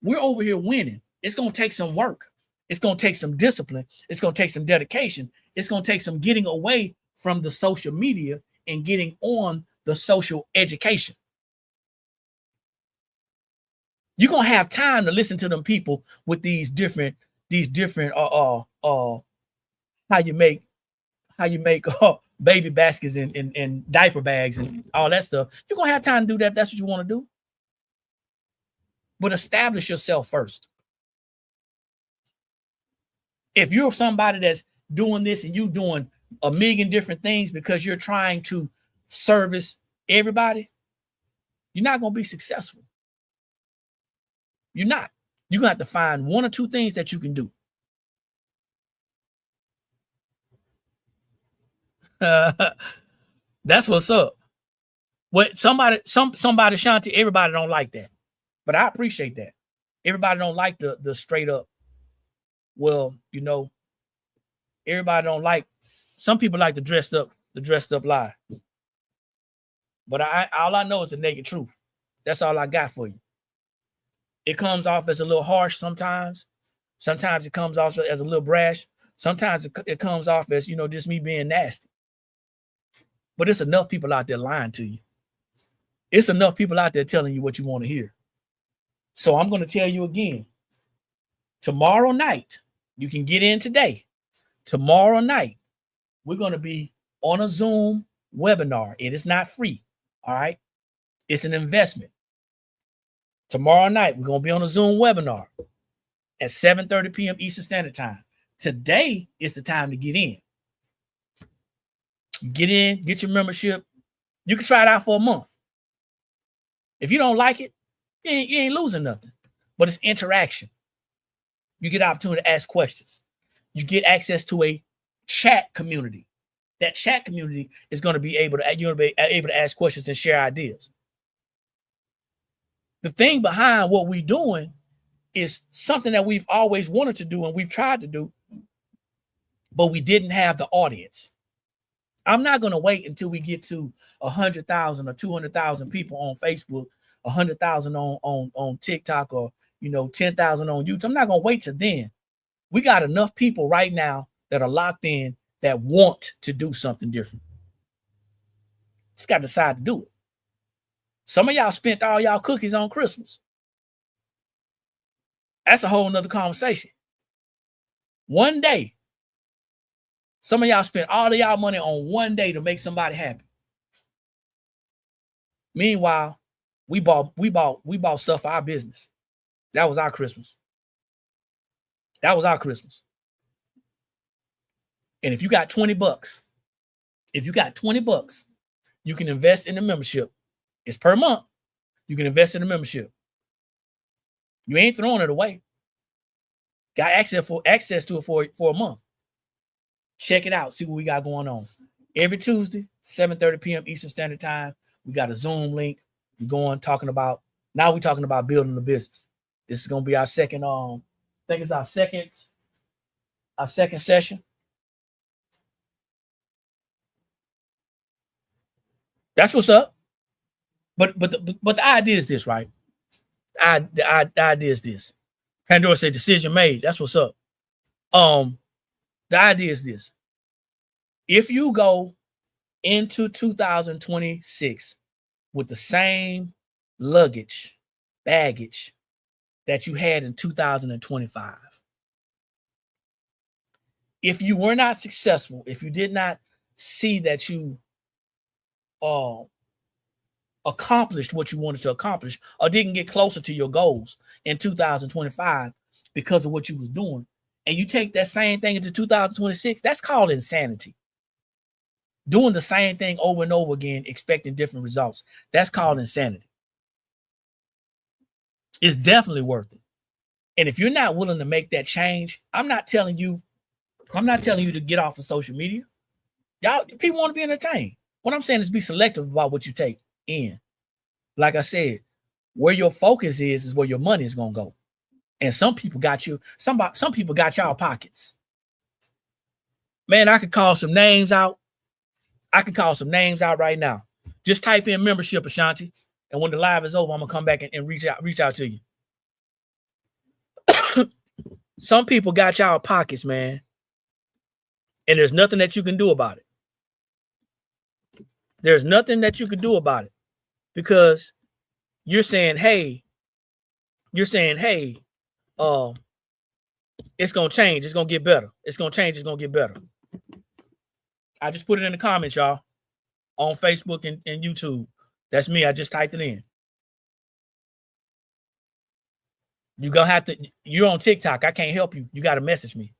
We're over here winning. It's going to take some work. It's going to take some discipline. It's going to take some dedication. It's going to take some getting away from the social media and getting on the social education. You're going to have time to listen to them people with these different how you make baby baskets and diaper bags and all that stuff. You're going to have time to do that if that's what you want to do. But establish yourself first. If you're somebody that's doing this and you doing a million different things because you're trying to service everybody, you're not going to be successful. You're not. You're going to have to find 1 or 2 things that you can do. That's what's up. What somebody, Shanti, everybody don't like that. But I appreciate that. Everybody don't like the straight up. Well, you know, everybody don't like, some people like the dressed up lie. But all I know is the naked truth. That's all I got for you. It comes off as a little harsh sometimes. Sometimes it comes off as a little brash. Sometimes it comes off as, just me being nasty. But it's enough people out there lying to you. It's enough people out there telling you what you want to hear. So I'm going to tell you again. Tomorrow night, you can get in today. Tomorrow night, we're going to be on a Zoom webinar. It is not free. All right. It's an investment. Tomorrow night, we're going to be on a Zoom webinar at 7:30 p.m. Eastern Standard Time. Today is the time to get in. Get in, get your membership. You can try it out for a month. If you don't like it, you ain't losing nothing. But it's interaction. You get the opportunity to ask questions. You get access to a chat community. That chat community is going to be able to ask questions and share ideas. The thing behind what we're doing is something that we've always wanted to do and we've tried to do, but we didn't have the audience. I'm not going to wait until we get to 100,000 or 200,000 people on Facebook, 100,000 on TikTok, or 10,000 on YouTube. I'm not going to wait till then. We got enough people right now that are locked in that want to do something different. Just got to decide to do it. Some of y'all spent all y'all cookies on Christmas. That's a whole nother conversation. One day, some of y'all spent all of y'all money on one day to make somebody happy. Meanwhile, we bought stuff for our business. That was our Christmas. That was our Christmas. And if you got $20, you can invest in the membership. It's per month. You can invest in the membership. You ain't throwing it away. Got access to it for a month. Check it out. See what we got going on. Every Tuesday, 7:30 p.m. Eastern Standard Time. We got a Zoom link. We're talking about building the business. This is gonna be our second. I think it's our second session. That's what's up. But the idea is this, right? The idea is this. Pandora said decision made. That's what's up. The idea is this. If you go into 2026 with the same baggage that you had in 2025, if you were not successful, if you did not see that you accomplished what you wanted to accomplish, or didn't get closer to your goals in 2025 because of what you was doing, and you take that same thing into 2026, that's called insanity. Doing the same thing over and over again, expecting different results, that's called insanity. It's definitely worth it. And if you're not willing to make that change, I'm not telling you to get off of social media. Y'all, people want to be entertained. What I'm saying is be selective about what you take in. Like I said, where your focus is where your money is gonna go. And some people got you. Some people got y'all pockets. Man, I could call some names out. Right now. Just type in membership, Ashanti, and when the live is over, I'm gonna come back and reach out to you. Some people got y'all pockets, man, and there's nothing that you can do about it. There's nothing that you can do about it because you're saying, hey, it's gonna change, it's gonna get better. It's gonna change, it's gonna get better. I just put it in the comments, y'all, on Facebook and YouTube. That's me. I just typed it in. You're on TikTok. I can't help you. You got to message me.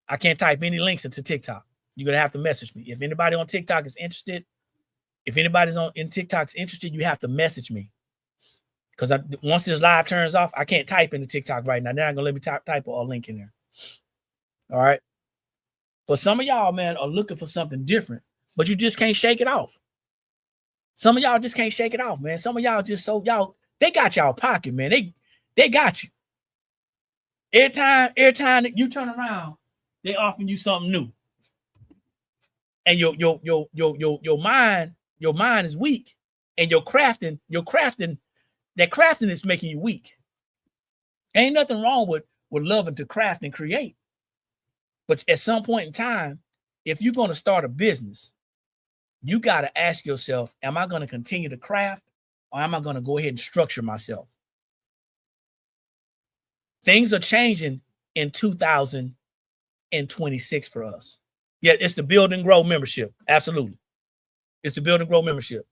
I can't type any links into TikTok. You're going to have to message me. If anybody on TikTok is interested, you have to message me. Because once this live turns off, I can't type into TikTok right now. They're not going to let me type a link in there. All right. But some of y'all, man, are looking for something different, but you just can't shake it off. Some of y'all just can't shake it off, man. Some of y'all they got y'all pocket, man. They got you. Every time that you turn around, they offering you something new. And your mind is weak. And your crafting is making you weak. Ain't nothing wrong with loving to craft and create. But at some point in time, if you're going to start a business, you got to ask yourself, am I going to continue to craft or am I going to go ahead and structure myself? Things are changing in 2026 for us. Yeah, it's the Build and Grow membership. Absolutely. It's the Build and Grow membership.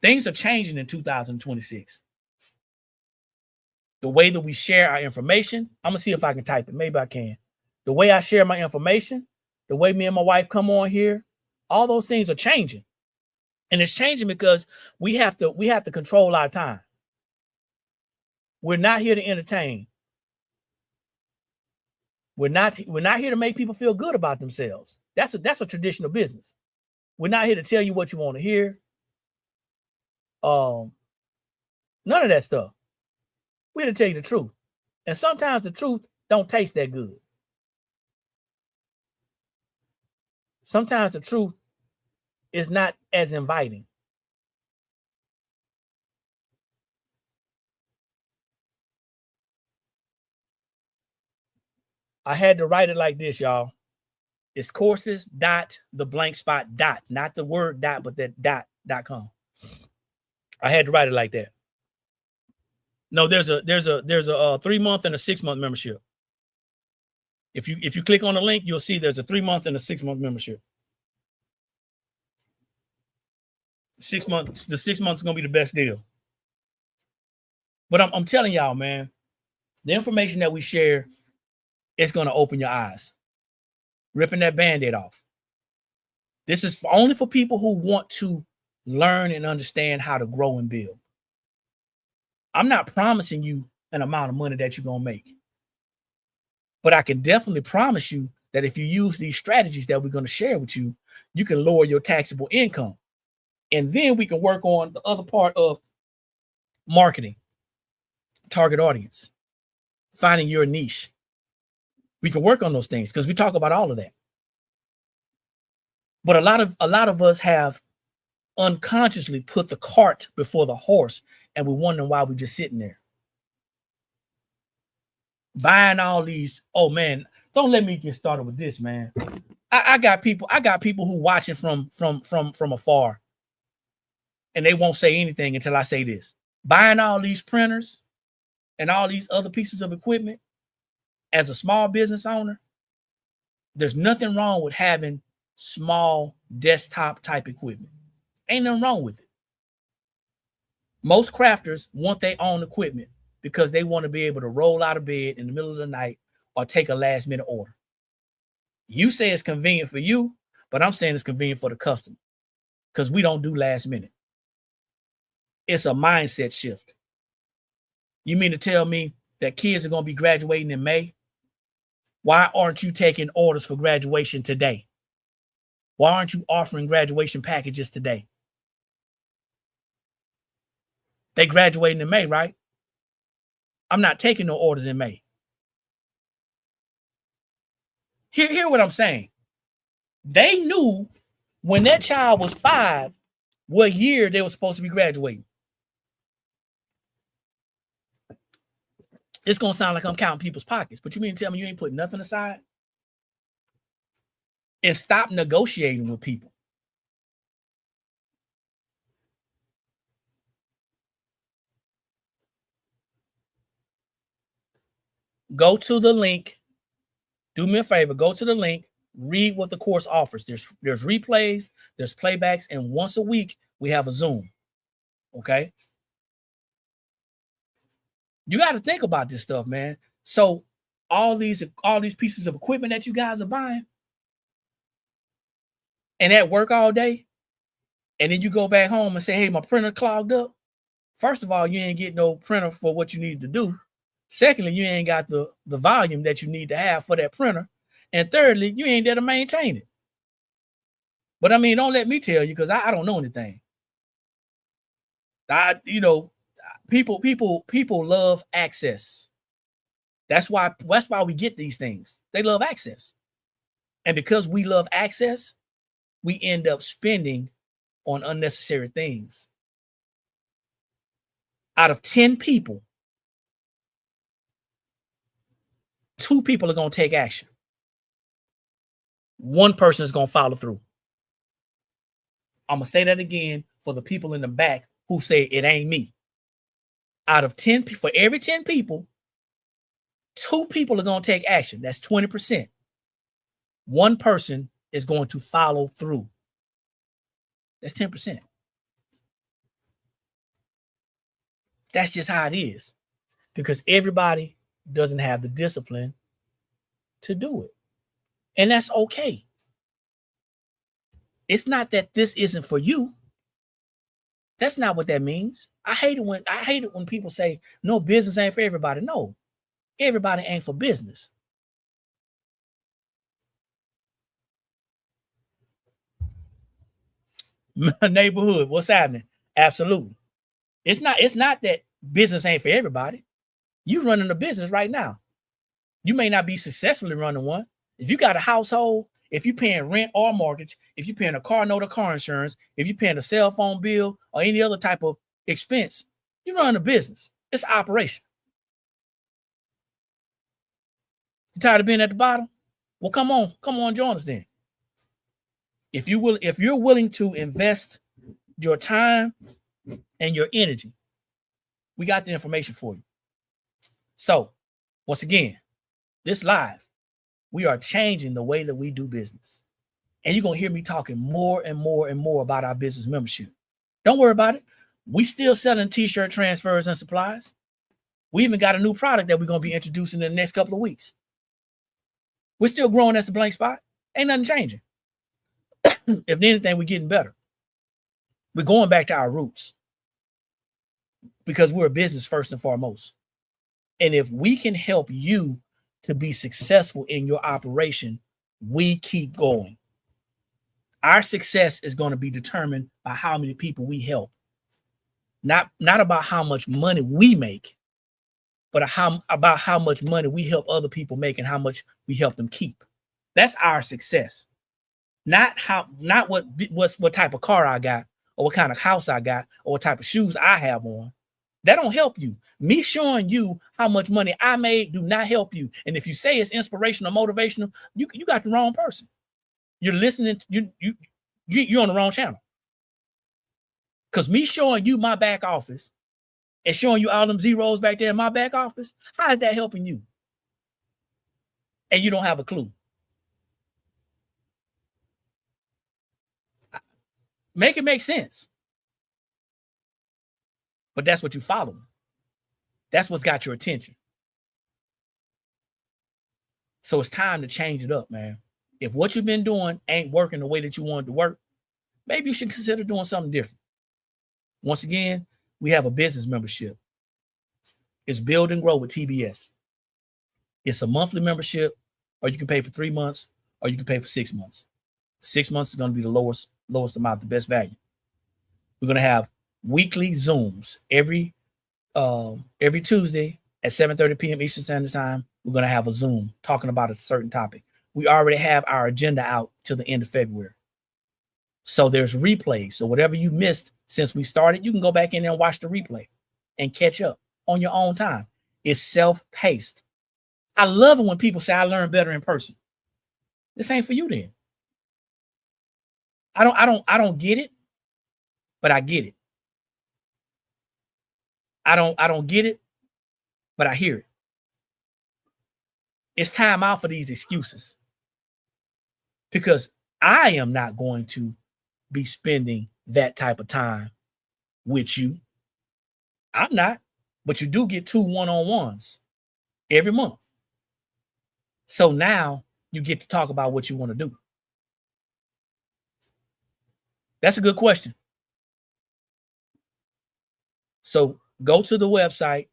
Things are changing in 2026. The way that we share our information, I'm going to see if I can type it. Maybe I can. The way I share my information, the way me and my wife come on here, all those things are changing. And it's changing because we have to control our time. We're not here to entertain. We're not here to make people feel good about themselves. That's a traditional business. We're not here to tell you what you want to hear. None of that stuff. We're here to tell you the truth. And sometimes the truth don't taste that good. Sometimes the truth is not as inviting. I had to write it like this, y'all. It's courses.theblankspot. Not the word dot, but that .com. I had to write it like that. No, there's a 3-month and a 6-month membership. If you click on the link, you'll see there's a 3-month and a 6-month membership. 6 months, the 6 months is gonna be the best deal. But I'm telling y'all, man, the information that we share is gonna open your eyes. Ripping that Band-Aid off. This is only for people who want to learn and understand how to grow and build. I'm not promising you an amount of money that you're gonna make. But I can definitely promise you that if you use these strategies that we're gonna share with you, you can lower your taxable income. And then we can work on the other part of marketing, target audience, finding your niche. We can work on those things because we talk about all of that. But a lot of us have unconsciously put the cart before the horse, and we're wondering why we're just sitting there. Buying all these, oh man, don't let me get started with this, man. I got people who watching from afar. And they won't say anything until I say this. Buying all these printers and all these other pieces of equipment as a small business owner, there's nothing wrong with having small desktop type equipment. Ain't nothing wrong with it. Most crafters want their own equipment because they want to be able to roll out of bed in the middle of the night or take a last minute order. You say it's convenient for you, but I'm saying it's convenient for the customer because we don't do last minute. It's a mindset shift. You mean to tell me that kids are going to be graduating in May? Why aren't you taking orders for graduation today? Why aren't you offering graduation packages today? They graduating in May, right? I'm not taking no orders in May. Hear what I'm saying. They knew when that child was 5 what year they were supposed to be graduating. It's going to sound like I'm counting people's pockets, but you mean to tell me you ain't putting nothing aside? And stop negotiating with people. Go to the link. Do me a favor. Go to the link. Read what the course offers. There's replays. There's playbacks. And once a week, we have a Zoom. Okay? You got to think about this stuff, man. So all these pieces of equipment that you guys are buying and at work all day, and then you go back home and say, hey, my printer clogged up. First of all, you ain't getting no printer for what you need to do. Secondly, you ain't got the volume that you need to have for that printer. And thirdly, you ain't there to maintain it. But I mean, don't let me tell you because I don't know anything. People love access. That's why we get these things. They love access. And because we love access, we end up spending on unnecessary things. Out of 10 people, 2 people are going to take action. 1 person is going to follow through. I'm going to say that again for the people in the back who say it ain't me. Out of 10, for every 10 people, 2 people are going to take action. That's 20%. 1 person is going to follow through. That's 10%. That's just how it is, because everybody doesn't have the discipline to do it. And that's okay. It's not that this isn't for you. That's not what that means. I hate it when people say, no, business ain't for everybody. No, everybody ain't for business. Neighborhood, what's happening? Absolutely. It's not that business ain't for everybody. You running a business right now. You may not be successfully running one. If you got a household, if you're paying rent or mortgage, if you're paying a car note or car insurance, if you're paying a cell phone bill or any other type of expense, you run a business. It's an operation. You tired of being at the bottom? Well, come on, join us then. If you're willing to invest your time and your energy, we got the information for you. So, once again, this live, we are changing the way that we do business. And you're going to hear me talking more and more and more about our business membership. Don't worry about it. We still selling t-shirt transfers and supplies. We even got a new product that we're going to be introducing in the next couple of weeks. We're still growing as the Blank Spot. Ain't nothing changing. If anything, we're getting better. We're going back to our roots because we're a business first and foremost. And if we can help you to be successful in your operation, we keep going. Our success is going to be determined by how many people we help. Not about how much money we make, but about how much money we help other people make and how much we help them keep. That's our success. Not what type of car I got, or what kind of house I got, or what type of shoes I have on. That don't help you. Me showing you how much money I made do not help you. And if you say it's inspirational, motivational, you got the wrong person. You're listening to, you're on the wrong channel. Because me showing you my back office and showing you all them zeros back there in my back office, how is that helping you? And you don't have a clue. Make it make sense. But that's what you follow. That's what's got your attention. So it's time to change it up, man. If what you've been doing ain't working the way that you want it to work, maybe you should consider doing something different. Once again, we have a business membership. It's Build and Grow with TBS. It's a monthly membership, or you can pay for 3 months, or you can pay for 6 months. 6 months is going to be the lowest amount, the best value. We're going to have weekly Zooms every Tuesday at 7:30 p.m. Eastern Standard Time. We're going to have a Zoom talking about a certain topic. We already have our agenda out till the end of February. So there's replays. So whatever you missed since we started, you can go back in there and watch the replay and catch up on your own time. It's self-paced. I love it when people say I learn better in person. This ain't for you then. I don't get it, but I get it. I don't get it, but I hear it. It's time out for these excuses, because I am not going to be spending that type of time with you. I'm not, but you do get 2 one-on-ones every month. So now you get to talk about what you want to do. That's a good question. So go to the website,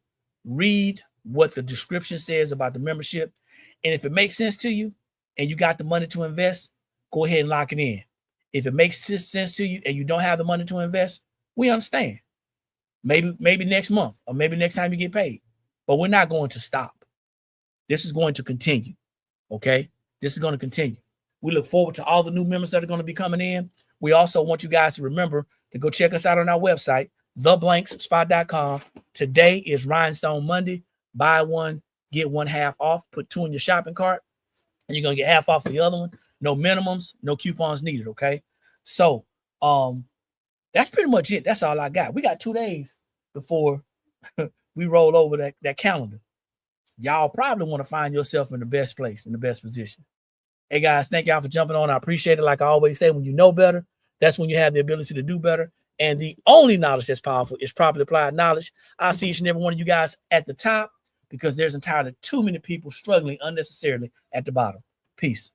read what the description says about the membership. And if it makes sense to you and you got the money to invest, go ahead and lock it in. If it makes sense to you and you don't have the money to invest, we understand. Maybe next month, or maybe next time you get paid. But we're not going to stop. This is going to continue. Okay? This is going to continue. We look forward to all the new members that are going to be coming in. We also want you guys to remember to go check us out on our website, theblankspot.com. Today is Rhinestone Monday. Buy one, get one half off. Put 2 in your shopping cart, and you're gonna get half off of the other one. No minimums, no coupons needed. Okay, so that's pretty much it. That's all I got. We got 2 days before we roll over that calendar. Y'all probably want to find yourself in the best place, in the best position. Hey guys, thank y'all for jumping on. I appreciate it. Like I always say, when you know better, that's when you have the ability to do better. And the only knowledge that's powerful is properly applied knowledge. I'll see each and every one of you guys at the top, because there's entirely too many people struggling unnecessarily at the bottom. Peace.